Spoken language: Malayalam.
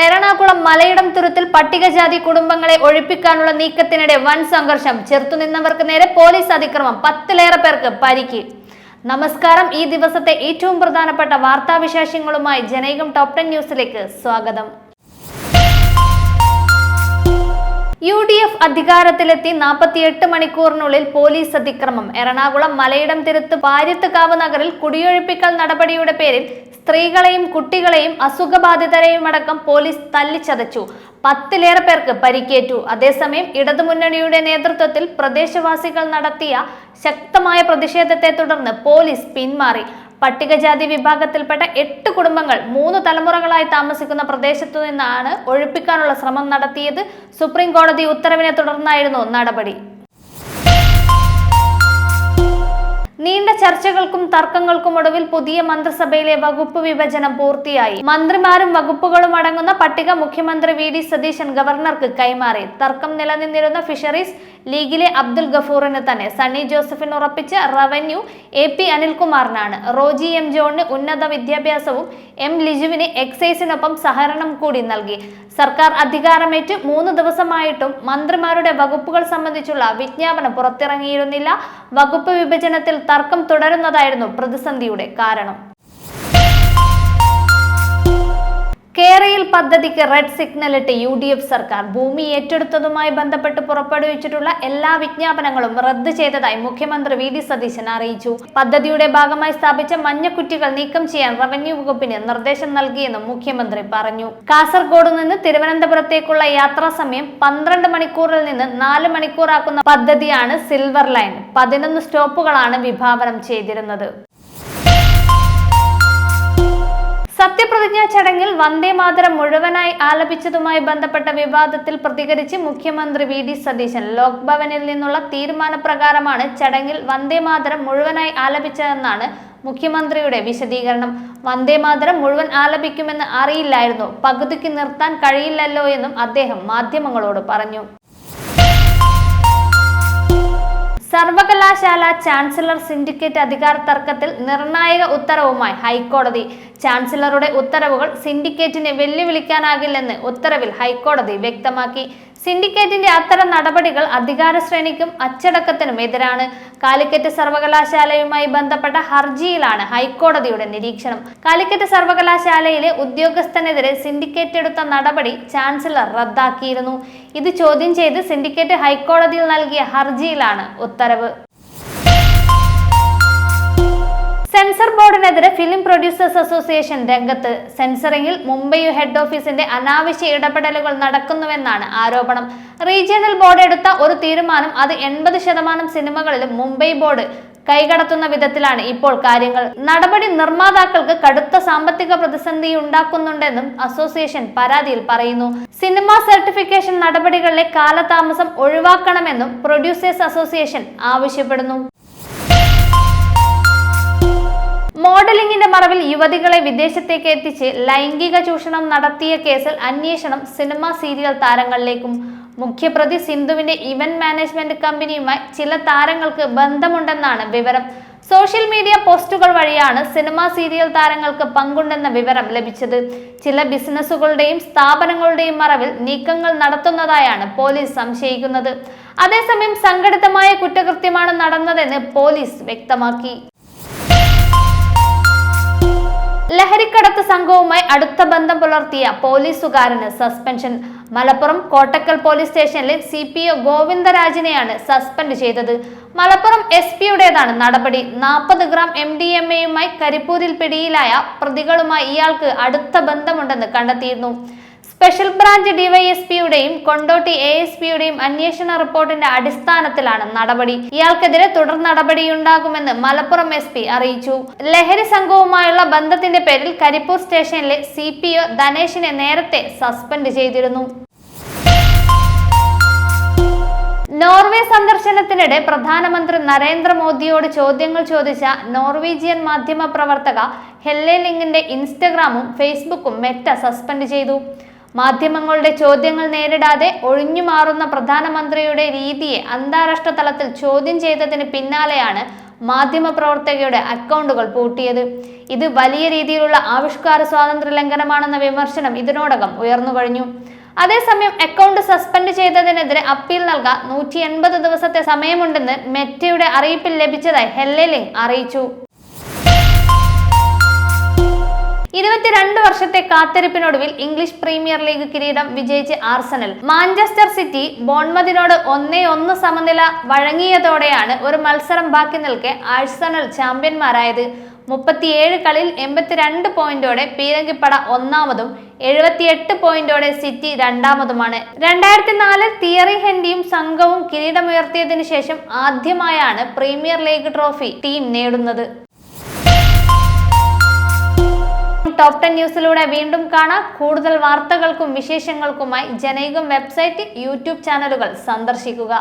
എറണാകുളം മലയിടം തുരുത്തിൽ പട്ടികജാതി കുടുംബങ്ങളെ ഒഴിപ്പിക്കാനുള്ള നീക്കത്തിനിടെ വൻ സംഘർഷം. ചെറുത്തുനിന്നവർക്ക് നേരെ പോലീസ് അതിക്രമം, 10-ലേറെ പേർക്ക് പരിക്ക്. നമസ്കാരം. ഈ ദിവസത്തെ ഏറ്റവും പ്രധാനപ്പെട്ട വാർത്താവിശേഷങ്ങളുമായി ജനൈകം ടോപ് 10 ന്യൂസിലേക്ക് സ്വാഗതം. UDF അധികാരത്തിലെത്തി 48 മണിക്കൂറിനുള്ളിൽ പോലീസ് അതിക്രമം. എറണാകുളം മലയിടം തിരുത്ത് പാര്യത്തുകാവ് നഗറിൽ കുടിയൊഴിപ്പിക്കൽ നടപടിയുടെ പേരിൽ സ്ത്രീകളെയും കുട്ടികളെയും അസുഖബാധിതരെയും അടക്കം പോലീസ് തല്ലിച്ചതച്ചു. 10-ലേറെ പേർക്ക് പരിക്കേറ്റു. അതേസമയം ഇടതുമുന്നണിയുടെ നേതൃത്വത്തിൽ പ്രദേശവാസികൾ നടത്തിയ ശക്തമായ പ്രതിഷേധത്തെ തുടർന്ന് പോലീസ് പിന്മാറി. പട്ടികജാതി വിഭാഗത്തിൽപ്പെട്ട 8 കുടുംബങ്ങൾ 3 തലമുറകളായി താമസിക്കുന്ന പ്രദേശത്തു നിന്നാണ് ഒഴിപ്പിക്കാനുള്ള ശ്രമം നടത്തിയത്. സുപ്രീം കോടതി ഉത്തരവിനെ തുടർന്നായിരുന്നു നടപടി. നീണ്ട ചർച്ചകൾക്കും തർക്കങ്ങൾക്കും ഒടുവിൽ പുതിയ മന്ത്രിസഭയിലെ വകുപ്പ് വിഭജനം പൂർത്തിയായി. മന്ത്രിമാരും വകുപ്പുകളും അടങ്ങുന്ന പട്ടിക മുഖ്യമന്ത്രി VD സതീശൻ ഗവർണർക്ക് കൈമാറി. തർക്കം നിലനിന്നിരുന്ന ഫിഷറീസ് ലീഗിലെ അബ്ദുൽ ഗഫൂറിന് തന്നെ, സണ്ണി ജോസഫിന് ഉറപ്പിച്ച റവന്യൂ AP അനിൽകുമാറിനാണ്. റോജി M ജോണിന് ഉന്നത വിദ്യാഭ്യാസവും M ലിജുവിന് എക്സൈസിനൊപ്പം സഹകരണം കൂടി നൽകി. സർക്കാർ അധികാരമേറ്റ് 3 ദിവസമായിട്ടും മന്ത്രിമാരുടെ വകുപ്പുകൾ സംബന്ധിച്ചുള്ള വിജ്ഞാപനം പുറത്തിറങ്ങിയിരുന്നില്ല. വകുപ്പ് വിഭജനത്തിൽ തർക്കം തുടരുന്നതായിരുന്നു പ്രതിസന്ധിയുടെ കാരണം. കേരയിൽ പദ്ധതിക്ക് റെഡ് സിഗ്നൽ ഇട്ട് UDF സർക്കാർ. ഭൂമി ഏറ്റെടുത്തതുമായി ബന്ധപ്പെട്ട് പുറപ്പെടുവിച്ചിട്ടുള്ള എല്ലാ വിജ്ഞാപനങ്ങളും റദ്ദ് ചെയ്തതായി മുഖ്യമന്ത്രി VD സതീശൻ അറിയിച്ചു. പദ്ധതിയുടെ ഭാഗമായി സ്ഥാപിച്ച മഞ്ഞക്കുറ്റികൾ നീക്കം ചെയ്യാൻ റവന്യൂ വകുപ്പിന് നിർദ്ദേശം നൽകിയെന്നും മുഖ്യമന്ത്രി പറഞ്ഞു. കാസർഗോഡ് നിന്ന് തിരുവനന്തപുരത്തേക്കുള്ള യാത്രാ സമയം 12 മണിക്കൂറിൽ നിന്ന് 4 മണിക്കൂറാക്കുന്ന പദ്ധതിയാണ് സിൽവർ ലൈൻ. 11 സ്റ്റോപ്പുകളാണ് വിഭാവനം ചെയ്തിരുന്നത്. സത്യപ്രതിജ്ഞാ ചടങ്ങിൽ വന്ദേമാതരം മുഴുവനായി ആലപിച്ചതുമായി ബന്ധപ്പെട്ട വിവാദത്തിൽ പ്രതികരിച്ച് മുഖ്യമന്ത്രി VD സതീശൻ. ലോക്ഭവനിൽ നിന്നുള്ള തീരുമാനപ്രകാരമാണ് ചടങ്ങിൽ വന്ദേമാതരം മുഴുവനായി ആലപിച്ചതെന്നാണ് മുഖ്യമന്ത്രിയുടെ വിശദീകരണം. വന്ദേമാതരം മുഴുവൻ ആലപിക്കുമെന്ന് അറിയില്ലായിരുന്നു, പകുതിക്ക് നിർത്താൻ കഴിയില്ലല്ലോ എന്നും അദ്ദേഹം മാധ്യമങ്ങളോട് പറഞ്ഞു. സർവകലാശാല ചാൻസലർ സിൻഡിക്കേറ്റ് അധികാര തർക്കത്തിൽ നിർണായക ഉത്തരവുമായി ഹൈക്കോടതി. ചാൻസലറുടെ ഉത്തരവുകൾ സിൻഡിക്കേറ്റിനെ വെല്ലുവിളിക്കാനാകില്ലെന്ന് ഉത്തരവിൽ ഹൈക്കോടതി വ്യക്തമാക്കി. സിൻഡിക്കേറ്റിന്റെ അത്തരം നടപടികൾ അധികാര ശ്രേണിക്കും അച്ചടക്കത്തിനും എതിരാണ്. കാലിക്കറ്റ് സർവകലാശാലയുമായി ബന്ധപ്പെട്ട ഹർജിയിലാണ് ഹൈക്കോടതിയുടെ നിരീക്ഷണം. കാലിക്കറ്റ് സർവകലാശാലയിലെ ഉദ്യോഗസ്ഥനെതിരെ സിൻഡിക്കേറ്റ് എടുത്ത നടപടി ചാൻസലർ റദ്ദാക്കിയിരുന്നു. ഇത് ചോദ്യം ചെയ്ത് സിൻഡിക്കേറ്റ് ഹൈക്കോടതിയിൽ നൽകിയ ഹർജിയിലാണ് ഉത്തരവ്. സെൻസർ ബോർഡിനെതിരെ ഫിലിം പ്രൊഡ്യൂസേഴ്സ് അസോസിയേഷൻ രംഗത്ത്. സെൻസറിംഗിൽ മുംബൈ ഹെഡ് ഓഫീസിന്റെ അനാവശ്യ ഇടപെടലുകൾ നടക്കുന്നുവെന്നാണ് ആരോപണം. റീജിയണൽ ബോർഡ് എടുത്ത ഒരു തീരുമാനം അത് 80% സിനിമകളിലും മുംബൈ ബോർഡ് കൈകടത്തുന്ന വിധത്തിലാണ് ഇപ്പോൾ കാര്യങ്ങൾ. നടപടി നിർമ്മാതാക്കൾക്ക് കടുത്ത സാമ്പത്തിക പ്രതിസന്ധി ഉണ്ടാക്കുന്നുണ്ടെന്നും അസോസിയേഷൻ പരാതിയിൽ പറയുന്നു. സിനിമ സർട്ടിഫിക്കേഷൻ നടപടികളിലെ കാലതാമസം ഒഴിവാക്കണമെന്നും പ്രൊഡ്യൂസേഴ്സ് അസോസിയേഷൻ ആവശ്യപ്പെടുന്നു. മോഡലിംഗിന്റെ മറവിൽ യുവതികളെ വിദേശത്തേക്ക് എത്തിച്ച് ലൈംഗിക ചൂഷണം നടത്തിയ കേസിൽ അന്വേഷണം സിനിമ സീരിയൽ താരങ്ങളിലേക്കും. മുഖ്യപ്രതി സിന്ധുവിന്റെ ഇവന്റ് മാനേജ്മെന്റ് കമ്പനിയുമായി ചില താരങ്ങൾക്ക് ബന്ധമുണ്ടെന്നാണ് വിവരം. സോഷ്യൽ മീഡിയ പോസ്റ്റുകൾ വഴിയാണ് സിനിമ സീരിയൽ താരങ്ങൾക്ക് പങ്കുണ്ടെന്ന വിവരം ലഭിച്ചത്. ചില ബിസിനസ്സുകളുടെയും സ്ഥാപനങ്ങളുടെയും മറവിൽ നീക്കങ്ങൾ നടത്തുന്നതായാണ് പോലീസ് സംശയിക്കുന്നത്. അതേസമയം സംഘടിതമായ കുറ്റകൃത്യമാണ് നടന്നതെന്ന് പോലീസ് വ്യക്തമാക്കി. ലഹരിക്കടത്ത് സംഘവുമായി അടുത്ത ബന്ധം പുലർത്തിയ പോലീസുകാരന് സസ്പെൻഷൻ. മലപ്പുറം കോട്ടക്കൽ പോലീസ് സ്റ്റേഷനിലെ CPO ഗോവിന്ദരാജിനെയാണ് സസ്പെൻഡ് ചെയ്തത്. മലപ്പുറം SP-യുടേതാണ് നടപടി. 40 ഗ്രാം MDMA-യുമായി കരിപ്പൂരിൽ പിടിയിലായ പ്രതികളുമായി ഇയാൾക്ക് അടുത്ത ബന്ധമുണ്ടെന്ന് കണ്ടെത്തിയിരുന്നു. സ്പെഷ്യൽ ബ്രാഞ്ച് DYSP-യുടെയും കൊണ്ടോട്ടി ASP-യുടെയും അന്വേഷണ റിപ്പോർട്ടിന്റെ അടിസ്ഥാനത്തിലാണ് നടപടി. ഇയാൾക്കെതിരെ തുടർ നടപടിയുണ്ടാകുമെന്ന് മലപ്പുറം SP അറിയിച്ചു. ലഹരി സംഘവുമായുള്ള ബന്ധത്തിന്റെ പേരിൽ കരിപ്പൂർ സ്റ്റേഷനിലെ CPO ധനേഷിനെ നേരത്തെ സസ്പെൻഡ് ചെയ്തിരുന്നു. നോർവേ സന്ദർശനത്തിനിടെ പ്രധാനമന്ത്രി നരേന്ദ്രമോദിയോട് ചോദ്യങ്ങൾ ചോദിച്ച നോർവീജിയൻ മാധ്യമ പ്രവർത്തക ഹെല്ലെ ലിങ്ങിന്റെ ഇൻസ്റ്റഗ്രാമും ഫേസ്ബുക്കും മെറ്റ സസ്പെൻഡ് ചെയ്തു. മാധ്യമങ്ങളുടെ ചോദ്യങ്ങൾ നേരിടാതെ ഒഴിഞ്ഞുമാറുന്ന പ്രധാനമന്ത്രിയുടെ രീതിയെ അന്താരാഷ്ട്ര തലത്തിൽ ചോദ്യം ചെയ്തതിന് പിന്നാലെയാണ് മാധ്യമപ്രവർത്തകയുടെ അക്കൗണ്ടുകൾ പൂട്ടിയത്. ഇത് വലിയ രീതിയിലുള്ള ആവിഷ്കാര സ്വാതന്ത്ര്യ ലംഘനമാണെന്ന വിമർശനം ഇതിനോടകം ഉയർന്നു കഴിഞ്ഞു. അതേസമയം അക്കൗണ്ട് സസ്പെൻഡ് ചെയ്തതിനെതിരെ അപ്പീൽ നൽകാൻ 180 ദിവസത്തെ സമയമുണ്ടെന്ന് മെറ്റയുടെ അറിയിപ്പിൽ ലഭിച്ചതായി ഹെല്ലെലിംഗ് അറിയിച്ചു. 22 വർഷത്തെ കാത്തിരിപ്പിനൊടുവിൽ ഇംഗ്ലീഷ് പ്രീമിയർ ലീഗ് കിരീടം വിജയിച്ച് ആർസണൽ. മാഞ്ചസ്റ്റർ സിറ്റി ബോൺമതിനോട് 1-1 സമനില വഴങ്ങിയതോടെയാണ് ഒരു മത്സരം ബാക്കി നിൽക്കെ ആഴ്സണൽ ചാമ്പ്യന്മാരായത്. 37 കളിയിൽ 82 പോയിന്റോടെ പീരങ്കിപ്പട ഒന്നാമതും 78 പോയിന്റോടെ സിറ്റി രണ്ടാമതുമാണ്. 2004 തിയറി ഹെൻറിയും സംഘവും കിരീടമുയർത്തിയതിനു ശേഷം ആദ്യമായാണ് പ്രീമിയർ ലീഗ് ട്രോഫി ടീം നേടുന്നത്. ടോപ് 10 ന്യൂസിലൂടെ വീണ്ടും കാണാം. കൂടുതൽ വാർത്തകൾക്കും വിശേഷങ്ങൾക്കുമായി ജനയുഗം വെബ്സൈറ്റ്, യൂട്യൂബ് ചാനലുകൾ സന്ദർശിക്കുക.